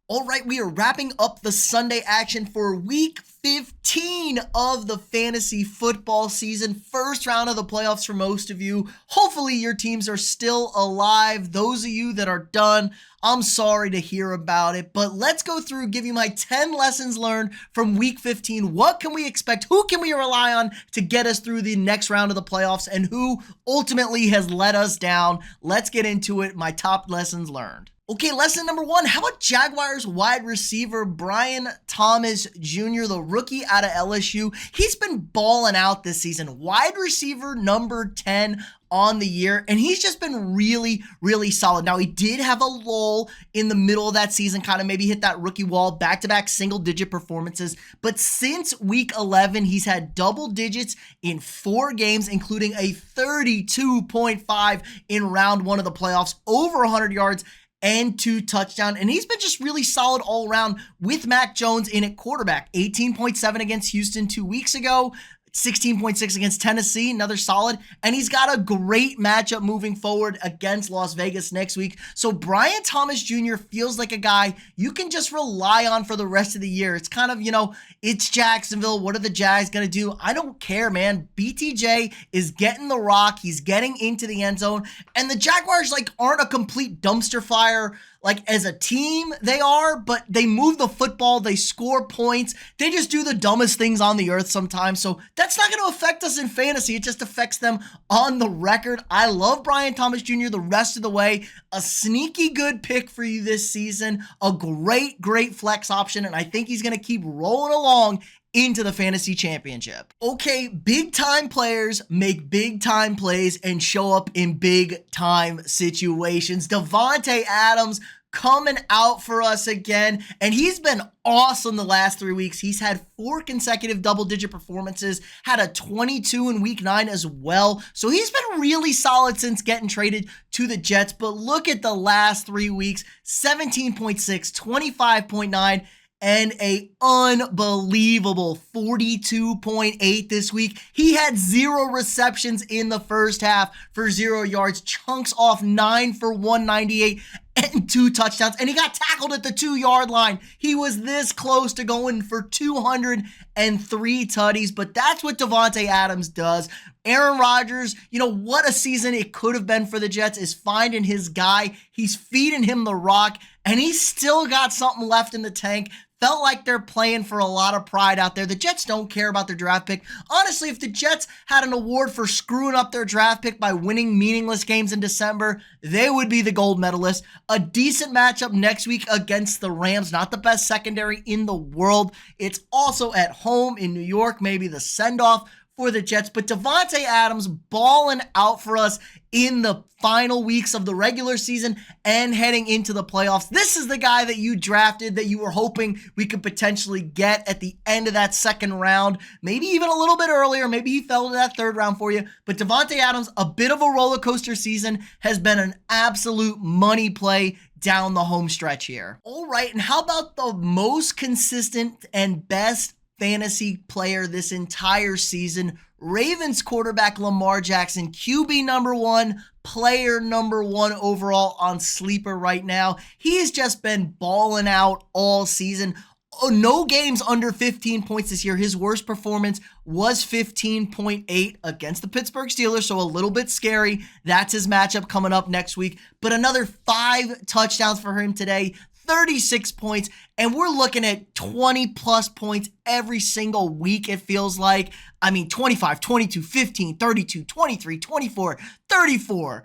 All right, we are wrapping up the Sunday action for week 15 of the fantasy football season. First round of the playoffs for most of you. Hopefully your teams are still alive. Those of you that are done, I'm sorry to hear about it, but let's go through, give you my 10 lessons learned from week 15. What can we expect? Who can we rely on to get us through the next round of the playoffs, and who ultimately has let us down? Let's get into it. My top lessons learned. Okay, lesson number 1, how about Jaguars wide receiver Brian Thomas Jr., the rookie out of LSU? He's been balling out this season. Wide receiver number 10 on the year, and he's just been really, really solid. Now, he did have a lull in the middle of that season, kind of maybe hit that rookie wall, back-to-back single-digit performances, but since week 11, he's had double digits in 4 games, including a 32.5 in round 1 of the playoffs, over 100 yards, and 2 touchdowns. And he's been just really solid all around with Mac Jones in at quarterback. 18.7 against Houston 2 weeks ago. 16.6 against Tennessee, another solid. And he's got a great matchup moving forward against Las Vegas next week. So Brian Thomas Jr. feels like a guy you can just rely on for the rest of the year. It's kind of, it's Jacksonville. What are the Jags going to do? I don't care, man. BTJ is getting the rock. He's getting into the end zone. And the Jaguars, aren't a complete dumpster fire. As a team, they are, but they move the football, they score points, they just do the dumbest things on the earth sometimes, so that's not going to affect us in fantasy, it just affects them on the record. I love Brian Thomas Jr. the rest of the way, a sneaky good pick for you this season, a great flex option, and I think he's going to keep rolling along into the fantasy championship. Okay, big time players make big time plays and show up in big time situations. Devante Adams coming out for us again, and he's been awesome the last 3 weeks. He's had 4 consecutive double-digit performances, had a 22 in week 9 as well. So he's been really solid since getting traded to the Jets. But look at the last 3 weeks, 17.6, 25.9, and a unbelievable 42.8 this week. He had 0 receptions in the first half for 0 yards, chunks off 9 for 198 and 2 touchdowns, and he got tackled at the 2-yard line. He was this close to going for 203 tutties, but that's what Devante Adams does. Aaron Rodgers, what a season it could have been for the Jets, is finding his guy. He's feeding him the rock, and he's still got something left in the tank. Felt like they're playing for a lot of pride out there. The Jets don't care about their draft pick. Honestly, if the Jets had an award for screwing up their draft pick by winning meaningless games in December, they would be the gold medalist. A decent matchup next week against the Rams. Not the best secondary in the world. It's also at home in New York. Maybe the send-off for the Jets, but Devante Adams balling out for us in the final weeks of the regular season and heading into the playoffs. This is the guy that you drafted, that you were hoping we could potentially get at the end of that second round, maybe even a little bit earlier. Maybe he fell to that third round for you, but Devante Adams, a bit of a roller coaster season, has been an absolute money play down the home stretch here. All right, and how about the most consistent and best fantasy player this entire season? Ravens quarterback Lamar Jackson, QB number 1, player number 1 overall on Sleeper right now. He has just been balling out all season. No games under 15 points this year. His worst performance was 15.8 against the Pittsburgh Steelers, so a little bit scary. That's his matchup coming up next week. But another 5 touchdowns for him today, 36 points, and we're looking at 20 plus points every single week, it feels like. 25, 22, 15, 32, 23, 24, 34.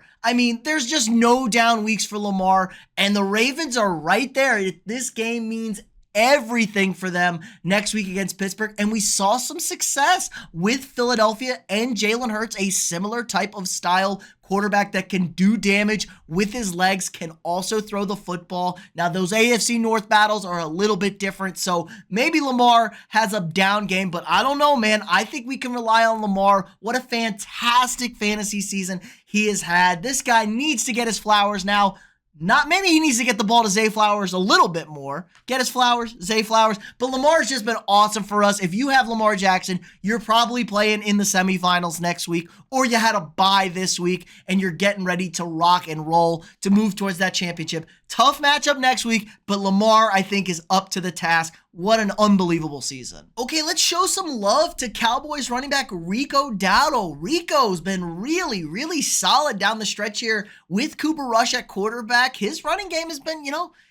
There's just no down weeks for Lamar, and the Ravens are right there. This game means everything for them next week against Pittsburgh, and we saw some success with Philadelphia and Jalen Hurts, a similar type of style quarterback that can do damage with his legs, can also throw the football. Now, those AFC North battles are a little bit different, so maybe Lamar has a down game, but I don't know, man. I think we can rely on Lamar. What a fantastic fantasy season he has had. This guy needs to get his flowers now. Maybe he needs to get the ball to Zay Flowers a little bit more. Get his flowers, Zay Flowers. But Lamar's just been awesome for us. If you have Lamar Jackson, you're probably playing in the semifinals next week, or you had a bye this week, and you're getting ready to rock and roll to move towards that championship. Tough matchup next week, but Lamar, I think, is up to the task. What an unbelievable season. Okay, let's show some love to Cowboys running back Rico Dowdle. Rico's been really solid down the stretch here with Cooper Rush at quarterback. His running game has been,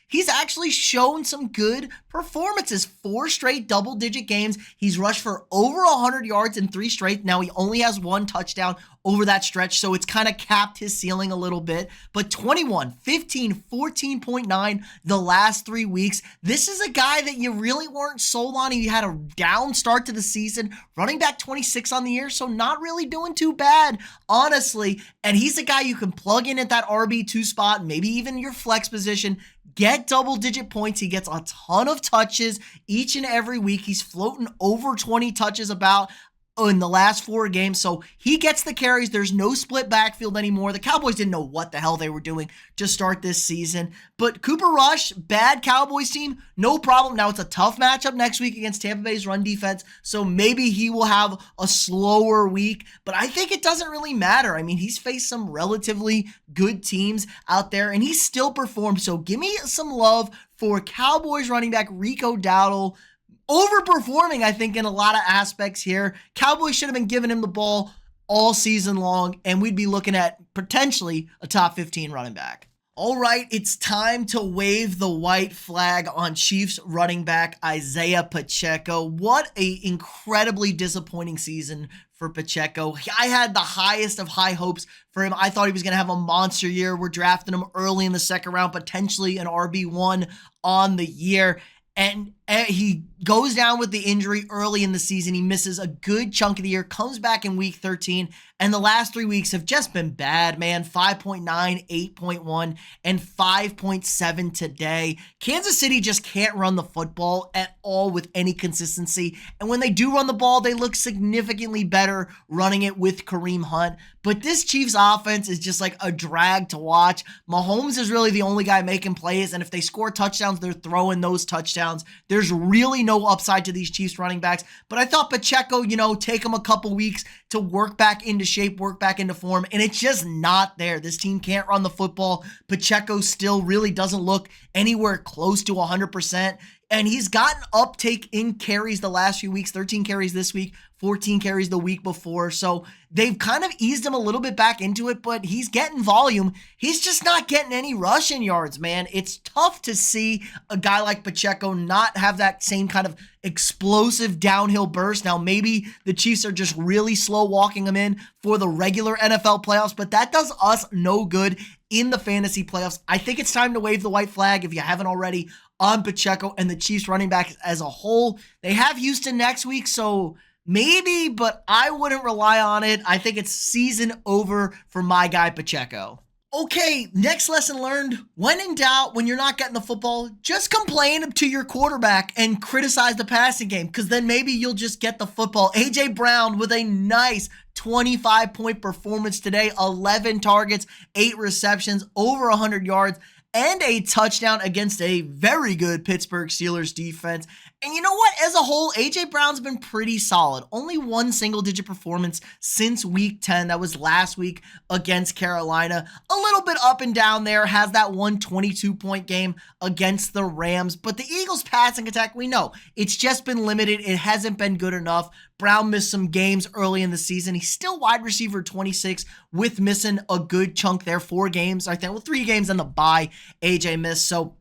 he's actually shown some good performances. 4 straight double-digit games. He's rushed for over 100 yards in 3 straight. Now, he only has 1 touchdown over that stretch, so it's kind of capped his ceiling a little bit. But 21, 15, 14.9 the last 3 weeks. This is a guy that you really weren't sold on. He had a down start to the season, running back 26 on the year, so not really doing too bad, honestly. And he's a guy you can plug in at that RB2 spot, maybe even your flex position, get double-digit points. He gets a ton of touches each and every week. He's floating over 20 touches about in the last 4 games, so he gets the carries. There's no split backfield anymore. The Cowboys didn't know what the hell they were doing to start this season, but Cooper Rush, bad Cowboys team, no problem. Now it's a tough matchup next week against Tampa Bay's run defense, so maybe he will have a slower week, but I think it doesn't really matter. I mean, he's faced some relatively good teams out there, and he's still performed, so give me some love for Cowboys running back Rico Dowdle. Overperforming, I think, in a lot of aspects here. Cowboys should have been giving him the ball all season long, and we'd be looking at potentially a top 15 running back. All right, it's time to wave the white flag on Chiefs running back Isiah Pacheco. What an incredibly disappointing season for Pacheco. I had the highest of high hopes for him. I thought he was going to have a monster year. We're drafting him early in the second round, potentially an RB1 on the year. And he goes down with the injury early in the season. He misses a good chunk of the year, comes back in week 13, and the last 3 weeks have just been bad, man. 5.9, 8.1, and 5.7 today. Kansas City just can't run the football at all with any consistency, and when they do run the ball, they look significantly better running it with Kareem Hunt. But this Chiefs offense is just like a drag to watch. Mahomes is really the only guy making plays, and if they score touchdowns, they're throwing those touchdowns. There's really no upside to these Chiefs running backs, but I thought Pacheco, take him a couple weeks to work back into shape, work back into form, and it's just not there. This team can't run the football. Pacheco still really doesn't look anywhere close to 100%, and he's gotten uptake in carries the last few weeks, 13 carries this week, 14 carries the week before, so they've kind of eased him a little bit back into it, but he's getting volume. He's just not getting any rushing yards, man. It's tough to see a guy like Pacheco not have that same kind of explosive downhill burst. Now, maybe the Chiefs are just really slow walking him in for the regular NFL playoffs, but that does us no good in the fantasy playoffs. I think it's time to wave the white flag, if you haven't already, on Pacheco and the Chiefs running back as a whole. They have Houston next week, so maybe, but I wouldn't rely on it. I think it's season over for my guy Pacheco. Okay, next lesson learned. When in doubt, when you're not getting the football, just complain to your quarterback and criticize the passing game, because then maybe you'll just get the football. A.J. Brown with a nice 25-point performance today. 11 targets, 8 receptions, over 100 yards, and a touchdown against a very good Pittsburgh Steelers defense. And you know what? As a whole, A.J. Brown's been pretty solid. Only 1 single-digit performance since Week 10. That was last week against Carolina. A little bit up and down there. Has that 122-point game against the Rams. But the Eagles' passing attack, we know, it's just been limited. It hasn't been good enough. Brown missed some games early in the season. He's still wide receiver 26 with missing a good chunk there. 4 games, I think. Well, 3 games and the bye A.J. missed. So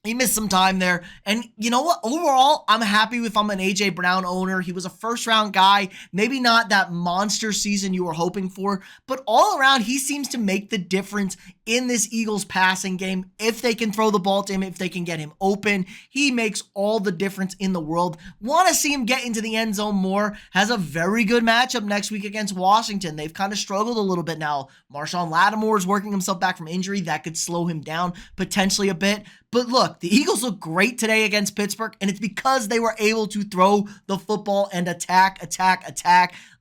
he missed some time there. And you know what? Overall, I'm happy if I'm an A.J. Brown owner. He was a first-round guy. Maybe not that monster season you were hoping for, but all around, he seems to make the difference in this Eagles passing game. If they can throw the ball to him, if they can get him open, he makes all the difference in the world. Want to see him get into the end zone more. Has a very good matchup next week against Washington. They've kind of struggled a little bit now. Marshawn Lattimore is working himself back from injury. That could slow him down potentially a bit. But look, the Eagles look great today against Pittsburgh, and it's because they were able to throw the football and attack.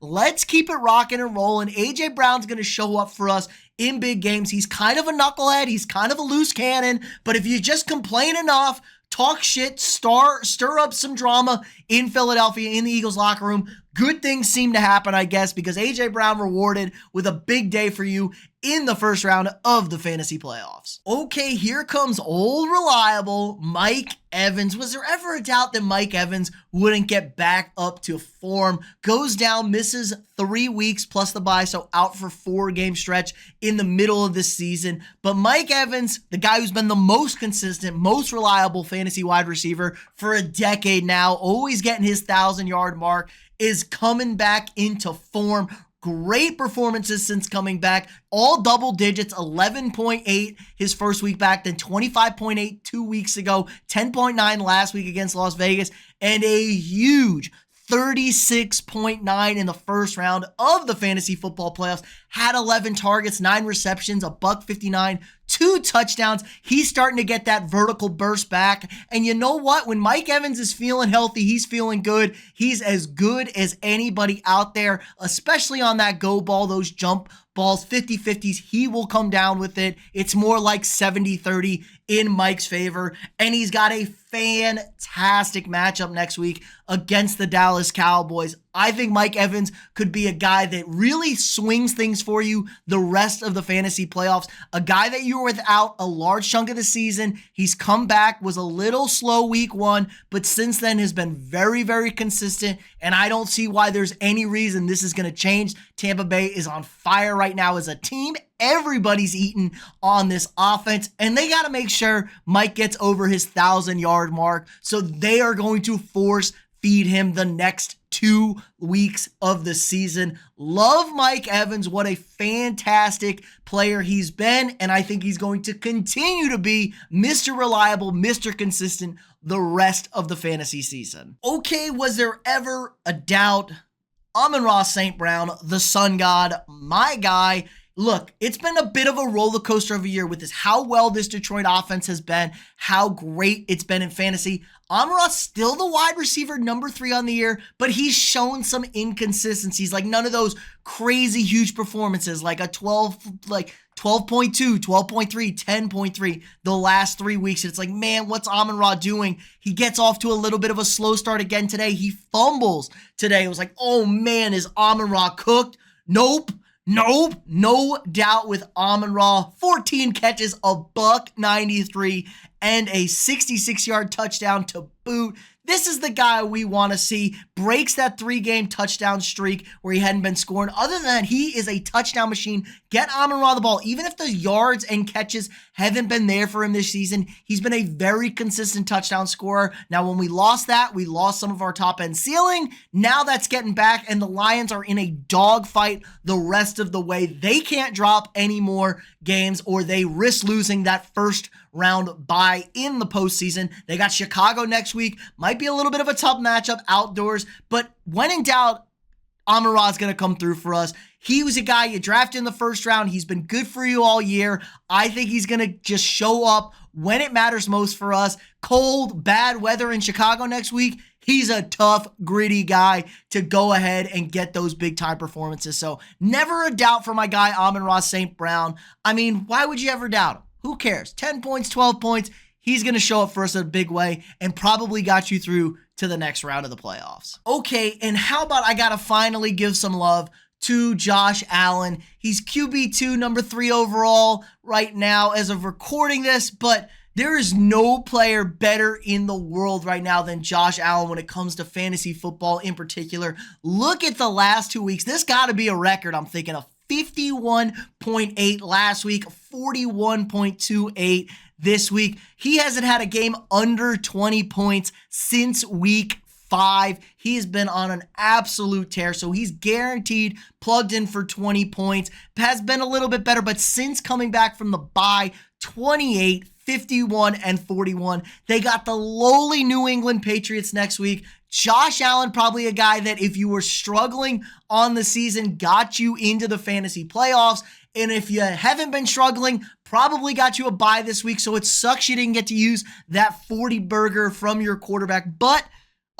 Let's keep it rocking and rolling. A.J. Brown's going to show up for us in big games. He's kind of a knucklehead. He's kind of a loose cannon. But if you just complain enough, talk shit, stir up some drama in Philadelphia, in the Eagles locker room, good things seem to happen, I guess, because A.J. Brown rewarded with a big day for you in the first round of the fantasy playoffs. Okay, here comes old reliable Mike Evans. Was there ever a doubt that Mike Evans wouldn't get back up to form? Goes down, misses 3 weeks plus the bye, so out for 4-game stretch in the middle of the season. But Mike Evans, the guy who's been the most consistent, most reliable fantasy wide receiver for a decade now, always getting his 1,000-yard mark, is coming back into form. Great performances since coming back. All double digits, 11.8 his first week back, then 25.8 2 weeks ago, 10.9 last week against Las Vegas, and a huge 36.9 in the first round of the fantasy football playoffs. Had 11 targets, 9 receptions, $159, 2 touchdowns. He's starting to get that vertical burst back. And you know what? When Mike Evans is feeling healthy, he's feeling good. He's as good as anybody out there, especially on that go ball, those jump balls, 50-50s. He will come down with it. It's more like 70-30 in Mike's favor. And he's got a fantastic matchup next week against the Dallas Cowboys. I think Mike Evans could be a guy that really swings things for you the rest of the fantasy playoffs. A guy that you were without a large chunk of the season. He's come back, was a little slow week 1, but since then has been very, very consistent. And I don't see why there's any reason this is going to change. Tampa Bay is on fire right now as a team. Everybody's eating on this offense, and they got to make sure Mike gets over his 1,000-yard mark. So they are going to force feed him the next 2 weeks of the season. Love Mike Evans. What a fantastic player he's been, and I think he's going to continue to be Mr. Reliable, Mr. Consistent the rest of the fantasy season. Okay, was there ever a doubt? Amon-Ra St. Brown, the sun god, my guy. Look, it's been a bit of a roller coaster of a year with this, how well this Detroit offense has been, how great it's been in fantasy. Amon-Ra still the wide receiver number 3 on the year, but he's shown some inconsistencies, like none of those crazy huge performances, like a 12.2, 12.3, 10.3 the last 3 weeks. It's like, man, what's Amon-Ra doing? He gets off to a little bit of a slow start again today. He fumbles today. It was like, oh man, is Amon-Ra cooked? Nope, no doubt with Amon-Ra. 14 catches, $193, and a 66-yard touchdown to boot. This is the guy we want to see. Breaks that 3-game touchdown streak where he hadn't been scoring. Other than that, he is a touchdown machine. Get Amon-Ra the ball. Even if the yards and catches haven't been there for him this season, he's been a very consistent touchdown scorer. Now, when we lost that, we lost some of our top-end ceiling. Now that's getting back, and the Lions are in a dogfight the rest of the way. They can't drop any more games, or they risk losing that first round bye in the postseason. They got Chicago next week. Might be a little bit of a tough matchup outdoors, but when in doubt, Amon-Ra is going to come through for us. He was a guy you drafted in the first round. He's been good for you all year. I think he's going to just show up when it matters most for us. Cold, bad weather in Chicago next week. He's a tough, gritty guy to go ahead and get those big-time performances. So never a doubt for my guy, Amon-Ra St. Brown. I mean, why would you ever doubt him? Who cares? 10 points, 12 points. He's going to show up for us in a big way and probably got you through to the next round of the playoffs. Okay, and how about I got to finally give some love to Josh Allen. He's QB2, number 3 overall right now as of recording this, but there is no player better in the world right now than Josh Allen when it comes to fantasy football in particular. Look at the last 2 weeks. This got to be a record, I'm thinking, of 51.8 last week, 41.28 this week. He hasn't had a game under 20 points since week 5. He has been on an absolute tear, so he's guaranteed plugged in for 20 points. Has been a little bit better, but since coming back from the bye, 28, 51, and 41. They got the lowly New England Patriots next week. Josh Allen, probably a guy that if you were struggling on the season, got you into the fantasy playoffs. And if you haven't been struggling, probably got you a bye this week. So it sucks you didn't get to use that 40 burger from your quarterback. But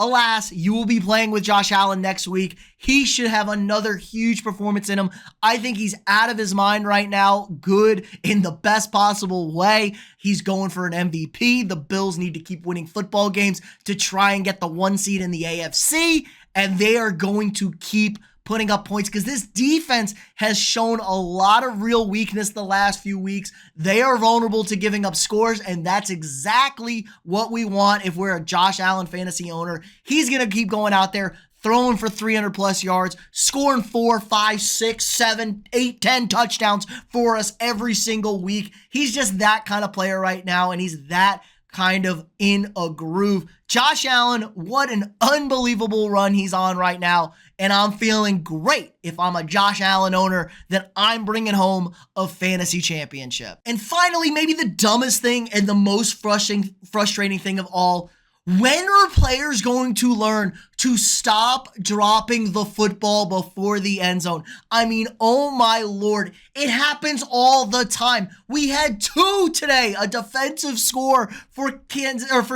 Alas, you will be playing with Josh Allen next week. He should have another huge performance in him. I think he's out of his mind right now, good in the best possible way. He's going for an MVP. The Bills need to keep winning football games to try and get the 1 seed in the AFC, and they are going to keep putting up points because this defense has shown a lot of real weakness the last few weeks. They are vulnerable to giving up scores, and that's exactly what we want if we're a Josh Allen fantasy owner. He's going to keep going out there, throwing for 300 plus yards, scoring 4, 5, 6, 7, 8, 10 touchdowns for us every single week. He's just that kind of player right now, and he's that kind of in a groove. Josh Allen, what an unbelievable run he's on right now, and I'm feeling great if I'm a Josh Allen owner that I'm bringing home a fantasy championship. And finally, maybe the dumbest thing and the most frustrating thing of all, when are players going to learn to stop dropping the football before the end zone? I mean, oh my Lord, it happens all the time. We had 2 today, a defensive score for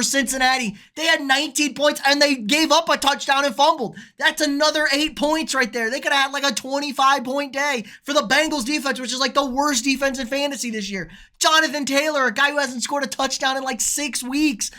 Cincinnati. They had 19 points and they gave up a touchdown and fumbled. That's another 8 points right there. They could have had like a 25-point day for the Bengals defense, which is like the worst defense in fantasy this year. Jonathan Taylor, a guy who hasn't scored a touchdown in like 6 weeks.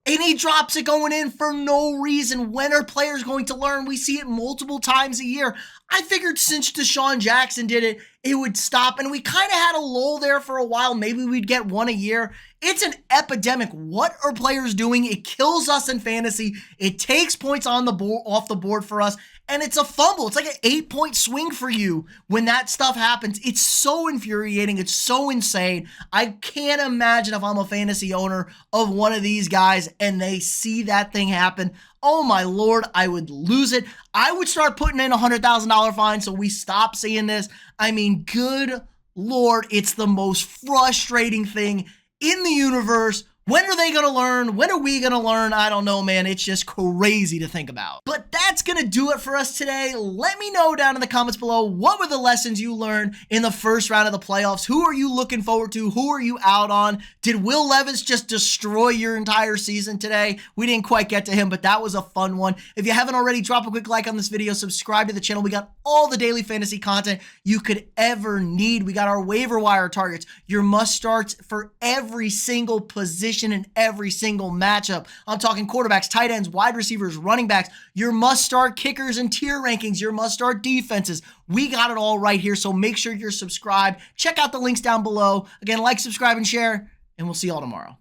And he drops it going in for no reason. When are players going to learn? We see it multiple times a year. I figured since Deshaun Jackson did it, it would stop. And we kind of had a lull there for a while. Maybe we'd get 1 a year. It's an epidemic. What are players doing? It kills us in fantasy. It takes points on the board, off the board for us. And it's a fumble. It's like an 8-point swing for you when that stuff happens. It's so infuriating. It's so insane. I can't imagine if I'm a fantasy owner of one of these guys and they see that thing happen. Oh my Lord, I would lose it. I would start putting in $100,000 fine so we stop seeing this. I mean, good Lord, it's the most frustrating thing in the universe. When are they going to learn? When are we going to learn? I don't know, man. It's just crazy to think about. But that's going to do it for us today. Let me know down in the comments below, what were the lessons you learned in the first round of the playoffs? Who are you looking forward to? Who are you out on? Did Will Levis just destroy your entire season today? We didn't quite get to him, but that was a fun one. If you haven't already, drop a quick like on this video. Subscribe to the channel. We got all the daily fantasy content you could ever need. We got our waiver wire targets, your must-starts for every single position in every single matchup. I'm talking quarterbacks, tight ends, wide receivers, running backs, your must-start kickers and tier rankings, your must-start defenses. We got it all right here, so make sure you're subscribed. Check out the links down below. Again, like, subscribe, and share, and we'll see y'all tomorrow.